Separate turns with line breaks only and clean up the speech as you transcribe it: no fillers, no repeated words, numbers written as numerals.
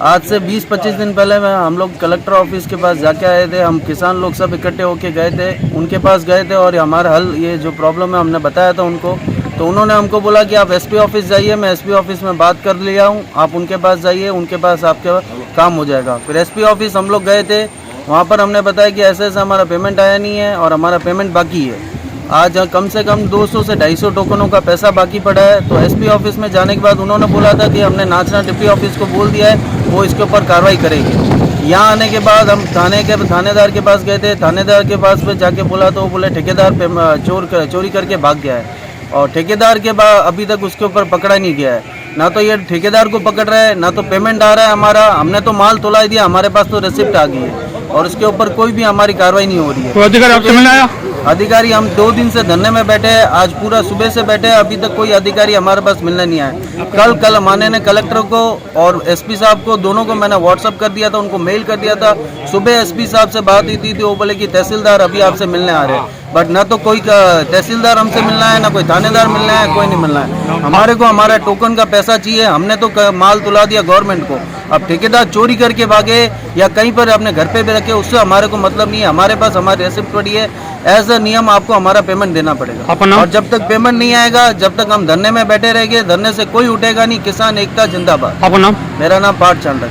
आज से 20-25 दिन पहले हम लोग कलेक्टर ऑफिस के पास जाके आए थे। हम किसान लोग सब इकट्ठे होके गए थे, उनके पास गए थे और हमारा हल ये जो प्रॉब्लम है हमने बताया था उनको। तो उन्होंने हमको बोला कि आप एसपी ऑफिस जाइए। मैं एसपी ऑफिस में बात कर लिया हूँ, आप उनके पास जाइए, उनके पास आपके काम हो जाएगा। फिर एसपी ऑफिस हम लोग गए थे, वहाँ पर हमने बताया कि ऐसे ऐसा हमारा पेमेंट आया नहीं है और हमारा पेमेंट बाकी है। आज कम से कम 200 से 250 टोकनों का पैसा बाकी पड़ा है। तो एसपी ऑफिस में जाने के बाद उन्होंने बोला था कि हमने नाचना डिप्टी ऑफिस को बोल दिया है, वो इसके ऊपर कार्रवाई करेगी। यहाँ आने के बाद हम थानेदार के पास गए थे। थानेदार के पास पे जाके बोला तो वो बोले ठेकेदार चोरी करके भाग गया है और ठेकेदार के बाद अभी तक उसके ऊपर पकड़ा नहीं गया है। ना तो ये ठेकेदार को पकड़ रहा है, ना तो पेमेंट आ रहा है हमारा। हमने तो माल तोला दिया, हमारे पास तो रिसिप्ट आ गई है और उसके ऊपर कोई भी हमारी कार्रवाई नहीं हो रही है।
तो अधिकारी आपसे मिलने आया?
अधिकारी हम 2 दिन से धरने में बैठे हैं, आज पूरा सुबह से बैठे हैं, अभी तक कोई अधिकारी हमारे पास मिलने नहीं आया। कल माननीय कलेक्टर को और एसपी साहब को दोनों को मैंने व्हाट्सअप कर दिया था, उनको मेल कर दिया था। सुबह एसपी साहब से बात हुई थी, वो बोले कि तहसीलदार अभी आपसे मिलने आ रहे हैं, बट ना तो कोई तहसीलदार हमसे मिलना है, ना कोई थानेदार मिलना है, कोई नहीं मिलना है। हमारे को हमारा टोकन का पैसा चाहिए। हमने तो माल तुला दिया गवर्नमेंट को। अब ठेकेदार चोरी करके भागे या कहीं पर अपने घर पे भी रखे, उससे हमारे को मतलब नहीं है। हमारे पास हमारी रेसिप्ट पड़ी है। एज अ नियम आपको हमारा पेमेंट देना पड़ेगा और जब तक पेमेंट नहीं आएगा, जब तक हम धरने में बैठे रहेंगे, धरने से कोई उठेगा नहीं। किसान एकता जिंदाबाद।
आपका नाम?
मेरा नाम पार्थ चांडक।